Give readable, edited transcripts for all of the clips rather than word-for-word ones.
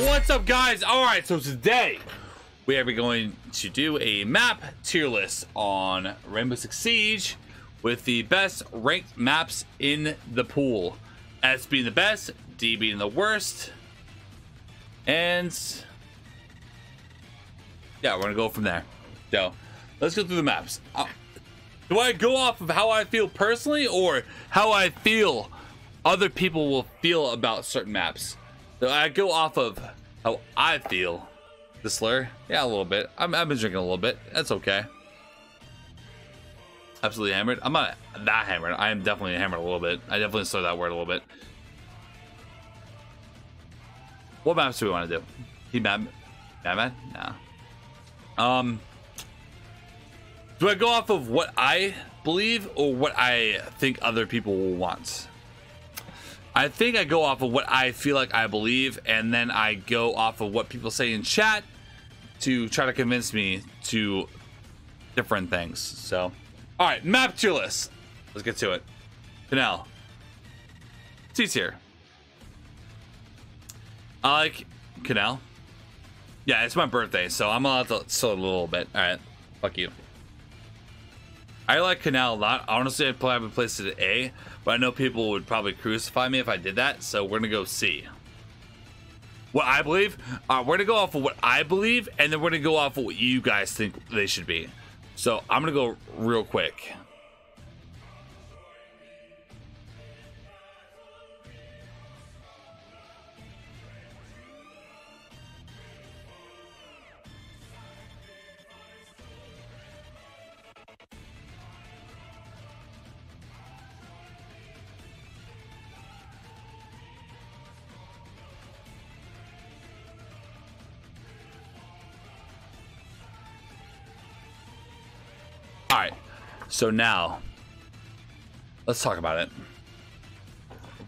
What's up, guys? All right, so today we are going to do a map tier list on Rainbow Six Siege with the best ranked maps in the pool. S being the best, D being the worst, and yeah, we're gonna go from there. So let's go through the maps. Do I go off of how I feel personally or how I feel other people will feel about certain maps? So I go off of how I feel. The slur, yeah, a little bit. I've been drinking a little bit. That's okay. Absolutely hammered. I'm not that hammered. I am definitely hammered a little bit. I definitely slur that word a little bit. What maps do we want to do? He mad? Nah. Do I go off of what I believe or what I think other people will want? I think I go off of what I feel like I believe, and then I go off of what people say in chat to try to convince me to different things. So, all right, map tier list. Let's get to it. Canal. C tier. I like Canal. Yeah, it's my birthday, so I'm allowed to slow a little bit. All right, fuck you. I like Canal a lot. Honestly, I'd probably place it at A, but I know people would probably crucify me if I did that, so we're gonna go C. What I believe, we're gonna go off of what I believe, and then we're gonna go off of what you guys think they should be. So I'm gonna go real quick. All right, so now let's talk about it.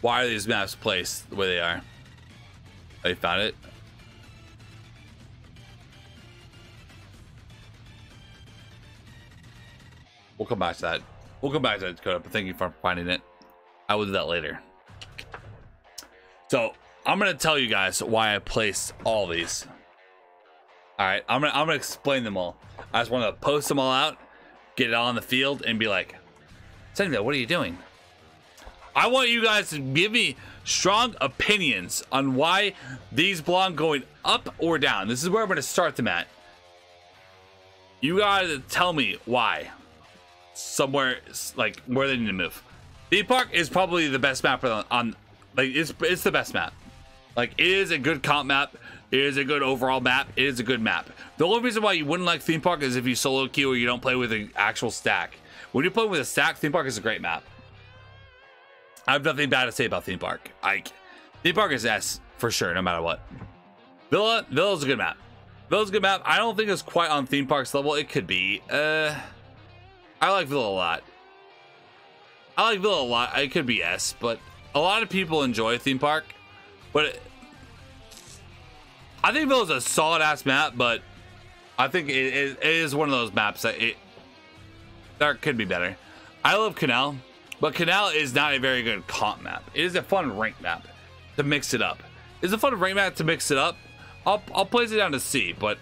Why are these maps placed the way they are? Oh, you found it? We'll come back to that. We'll come back to that, Dakota, but thank you for finding it. I will do that later. So I'm gonna tell you guys why I placed all these. All right, I'm gonna explain them all. I just want to post them all out, get it on the field, and be like, SenVale, what are you doing? I want you guys to give me strong opinions on why these belong going up or down. This is where I'm going to start them at. You gotta tell me why. Somewhere, like, where they need to move. Theme Park is probably the best map on like, it's the best map. Like, it is a good comp map. It is a good overall map. It is a good map. The only reason why you wouldn't like Theme Park is if you solo queue or you don't play with an actual stack. When you play with a stack, Theme Park is a great map. I have nothing bad to say about Theme Park. Theme Park is S for sure, no matter what. Villa's a good map. Villa's a good map. I don't think it's quite on Theme Park's level. It could be. I like Villa a lot. It could be S, but a lot of people enjoy Theme Park. But I think Villa's a solid ass map, but I think it is one of those maps that could be better. I love Canal, but Canal is not a very good comp map. It is a fun rank map to mix it up. It's a fun rank map to mix it up. I'll place it down to C, but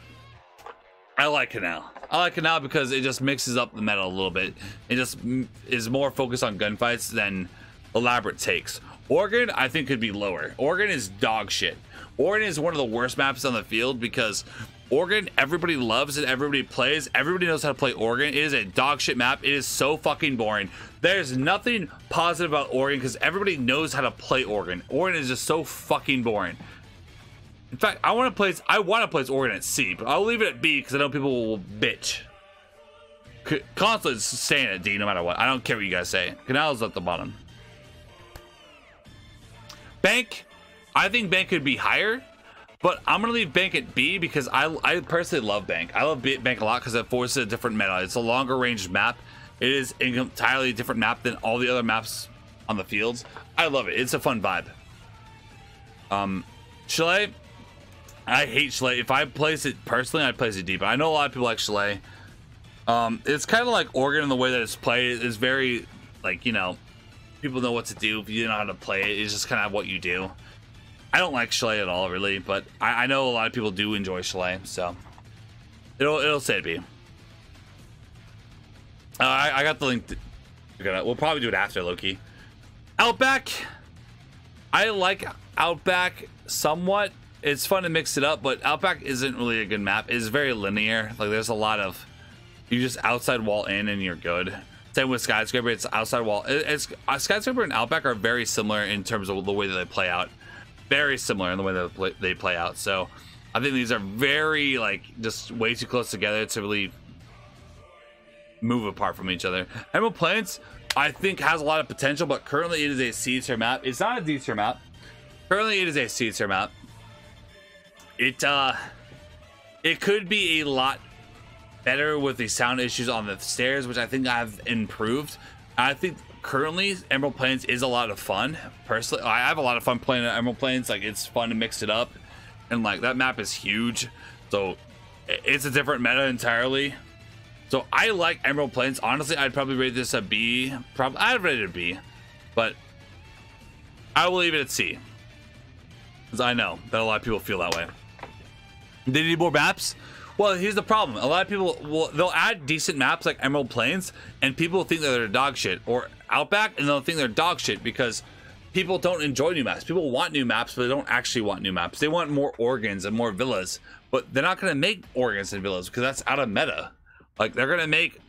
I like Canal. I like Canal because it just mixes up the meta a little bit. It just is more focused on gunfights than elaborate takes. Oregon, I think, could be lower. Oregon is dog shit. Oregon is one of the worst maps on the field because Oregon, everybody loves it, everybody plays, everybody knows how to play Oregon. It is a dog shit map. It is so fucking boring. There's nothing positive about Oregon because everybody knows how to play Oregon. Oregon is just so fucking boring. In fact, I want to place Oregon at C, but I'll leave it at B because I know people will bitch. Consulate's staying at D no matter what. I don't care what you guys say. Canal's at the bottom. Bank, I think Bank could be higher, but I'm gonna leave Bank at B because I personally love Bank. I love Bank a lot because it forces a different meta. It's a longer range map. It is an entirely different map than all the other maps on the fields. I love it. It's a fun vibe. Chalet, I hate Chalet. If I place it personally, I'd place it deep. I know a lot of people like Chalet. It's kind of like Oregon in the way that it's played. It's very, like, you know, people know what to do. If you know how to play it, it's just kind of what you do. I don't like Chalet at all, really, but I know a lot of people do enjoy Chalet, so it'll say it be. I got the link. We'll probably do it after Loki. Outback. I like Outback somewhat. It's fun to mix it up, but Outback isn't really a good map. It's very linear. Like there's a lot of, you just outside wall in and you're good. Same with Skyscraper. It's outside wall. Skyscraper and Outback are very similar in terms of the way that they play out. Very similar in the way that they play out. So I think these are very like just way too close together to really move apart from each other. Emerald Plains, I think, has a lot of potential, but currently it is a C tier map. It's not a D tier map. Currently it is a C tier map. It could be a lot better with the sound issues on the stairs, which I think I've improved. I think currently Emerald Plains is a lot of fun. Personally, I have a lot of fun playing at Emerald Plains. Like it's fun to mix it up, and like that map is huge, so it's a different meta entirely. So I like Emerald Plains. Honestly, I'd probably rate this a B. I'd rate it a B, but I will leave it at C, because I know that a lot of people feel that way. They need more maps. Well, here's the problem. A lot of people they'll add decent maps like Emerald Plains, and people think that they're dog shit, or Outback, and they'll think they're dog shit because people don't enjoy new maps. People want new maps, but they don't actually want new maps. They want more organs and more villas, but they're not going to make organs and villas because that's out of meta. Like they're going to make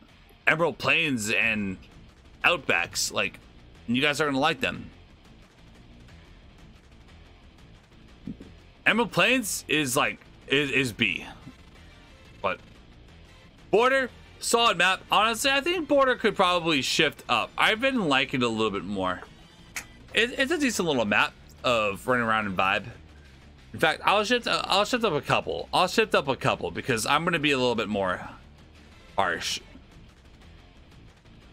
Emerald Plains and Outbacks, like, and you guys are going to like them. Emerald Plains is like is B. But Border, solid map. Honestly, I think Border could probably shift up. I've been liking it a little bit more. It's a decent little map of running around and vibe. In fact, I'll shift up a couple. I'll shift up a couple because I'm gonna be a little bit more harsh.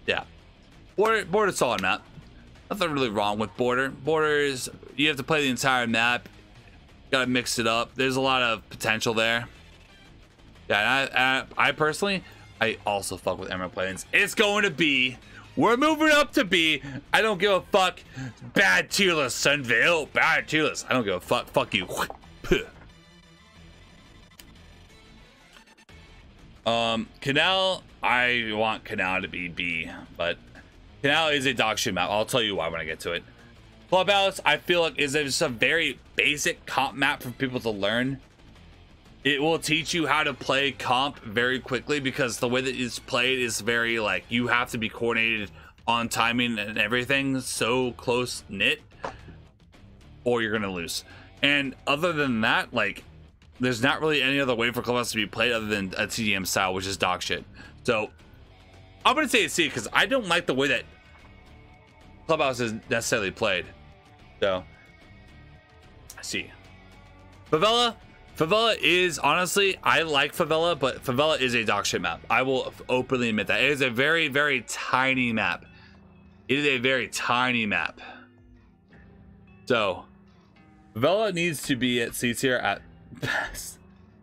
Yeah, Border's solid map. Nothing really wrong with Border. Border is, you have to play the entire map. Gotta mix it up. There's a lot of potential there. Yeah, and I personally, I also fuck with Emerald Plains. It's going to B. We're moving up to B. I don't give a fuck. Bad tier list, SenVale. Bad tier list. I don't give a fuck. Fuck you. Canal. I want Canal to be B, but Canal is a dog shit map. I'll tell you why when I get to it. Clubhouse, I feel like, is just a very basic comp map for people to learn. It will teach you how to play comp very quickly because the way that it's played is very like you have to be coordinated on timing and everything, so close knit, or you're gonna lose. And other than that, like there's not really any other way for Clubhouse to be played other than a TDM style, which is dog shit. So I'm gonna say it's C because I don't like the way that Clubhouse is necessarily played. So C. Favela is, honestly, I like Favela, but Favela is a dog shit map. I will openly admit that. It is a very, very tiny map. It is a very tiny map. So, Favela needs to be at C tier at best.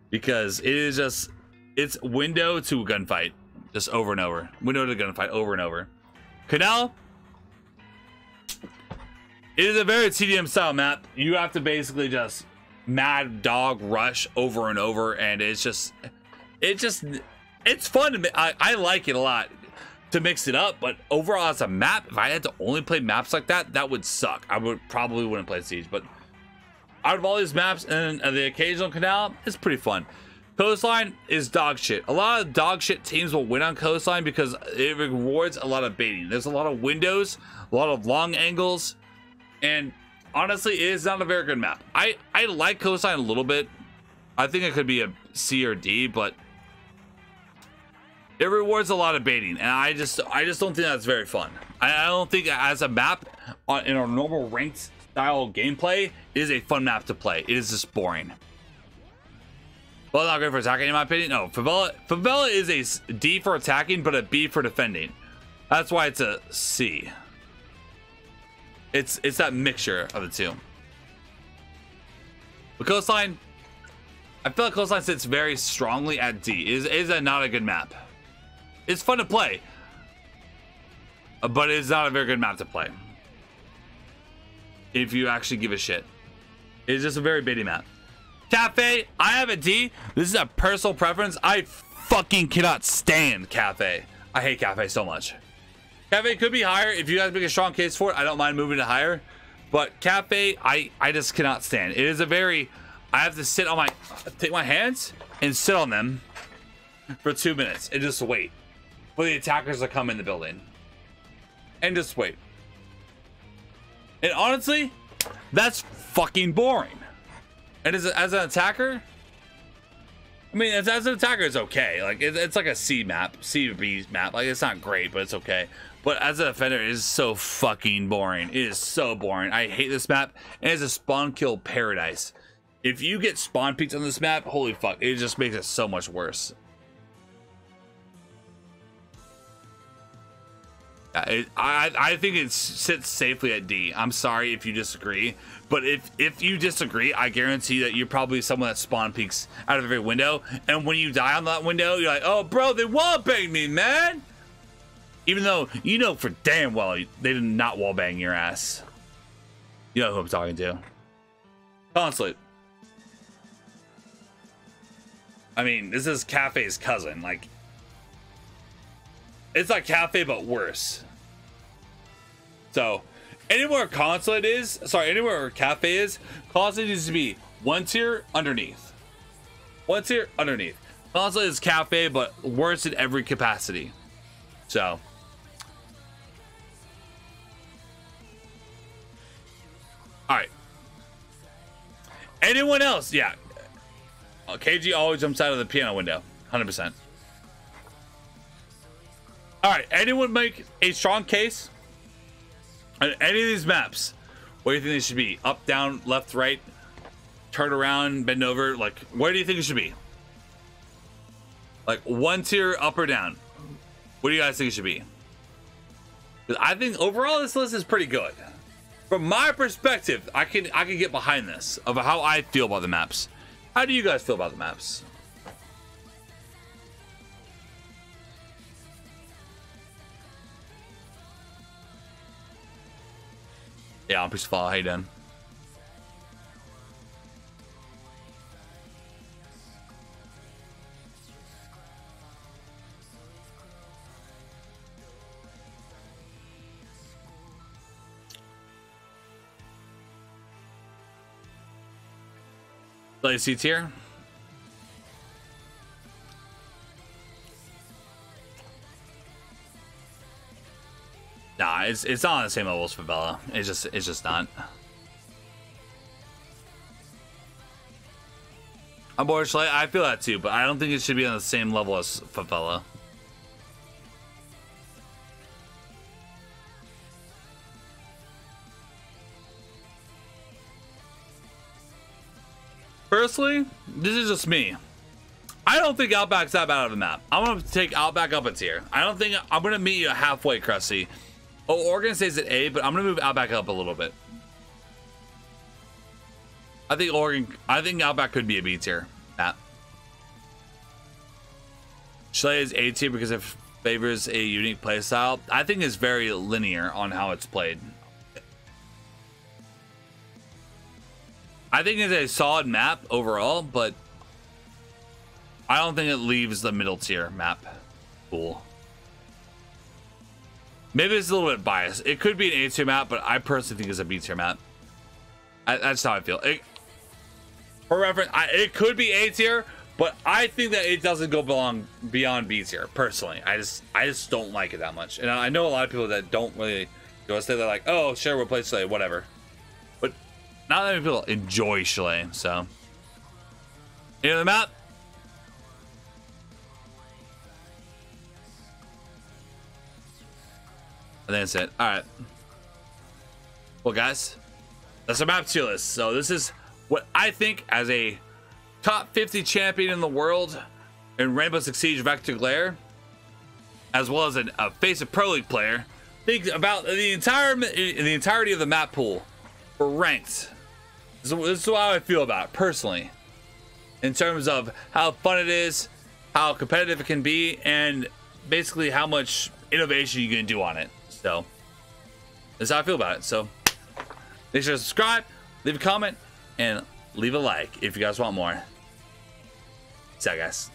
Because it is just, it's window to gunfight. Just over and over. Window to gunfight over and over. Canal. It is a very TDM style map. You have to basically just mad dog rush over and over, and it's fun to I like it a lot to mix it up, but overall as a map, if I had to only play maps like that, that would suck. I probably wouldn't play Siege, but out of all these maps and the occasional Canal, it's pretty fun. Coastline is dog shit. A lot of dog shit teams will win on Coastline because it rewards a lot of baiting. There's a lot of windows, a lot of long angles, and honestly, it is not a very good map. I like Coastline a little bit. I think it could be a C or D, but it rewards a lot of baiting, and I just don't think that's very fun. I don't think as a map in a normal ranked style gameplay, it is a fun map to play. It is just boring. Well, not great for attacking in my opinion. No, Favela is a D for attacking, but a B for defending. That's why it's a C. It's that mixture of the two. The Coastline, I feel like Coastline sits very strongly at D. Is not a good map. It's fun to play, but it's not a very good map to play if you actually give a shit. It's just a very bitty map. Cafe, I have a D. This is a personal preference. I fucking cannot stand Cafe. I hate Cafe so much. Cafe could be higher. If you guys make a strong case for it, I don't mind moving it higher. But Cafe, I just cannot stand. It is a very... I have to sit on my... Take my hands and sit on them for 2 minutes and just wait for the attackers to come in the building. And just wait. And honestly, that's fucking boring. And as an attacker, I mean, as an attacker, it's okay. Like, it's like a C map, C to B map. Like, it's not great, but it's okay. But as a defender, it is so fucking boring. It is so boring. I hate this map. And it's a spawn kill paradise. If you get spawn peaks on this map, holy fuck, it just makes it so much worse. I think it sits safely at D. I'm sorry if you disagree, but if you disagree, I guarantee that you're probably someone that spawn peeks out of every window, and when you die on that window, you're like, oh bro, they wallbanged me, man. Even though you know for damn well they did not wallbang your ass. You know who I'm talking to. Consulate. I mean, this is Cafe's cousin. Like, it's like Cafe, but worse. So, anywhere Consulate is, anywhere Cafe is, Consulate needs to be one tier underneath. One tier underneath. Consulate is Cafe, but worse in every capacity. So. Alright. Anyone else? Yeah. KG always jumps out of the piano window. 100%. Alright, anyone make a strong case on any of these maps? Where do you think they should be? Up, down, left, right, turn around, bend over. Like, where do you think it should be? Like, one tier up or down? What do you guys think it should be? Because I think overall this list is pretty good. From my perspective, I can get behind this of how I feel about the maps. How do you guys feel about the maps? Yeah, I'm pretty follow. How you doing? Play C tier. Nah, it's not on the same level as Favela. It's just not. Unfortunately, I feel that too, but I don't think it should be on the same level as Favela. Personally, this is just me. I don't think Outback's that bad of a map. I'm gonna take Outback up a tier. I don't think I'm gonna meet you halfway, Krusty. Oh, Oregon stays at A, but I'm gonna move Outback up a little bit. I think Outback could be a B tier map. Chile is A tier because it favors a unique playstyle. I think it's very linear on how it's played. I think it's a solid map overall, but I don't think it leaves the middle tier map pool. Maybe it's a little bit biased. It could be an A tier map, but I personally think it's a B tier map. That's how I feel. For reference, it could be A tier, but I think that it doesn't go beyond B tier. Personally, I just don't like it that much. And I know a lot of people that don't really go say they're like, oh, sure, we'll play Chile, whatever. But not that many people enjoy Chile, so. You know the map? I think that's it. Alright. Well, guys, that's our map tier list. So this is what I think as a top 50 champion in the world in Rainbow Six Siege Vector Glare, as well as a Face of Pro League player, think about the entirety of the map pool for ranked. This is how I feel about it personally, in terms of how fun it is, how competitive it can be, and basically how much innovation you can do on it. So that's how I feel about it. So make sure to subscribe, leave a comment, and leave a like if you guys want more. See ya, guys.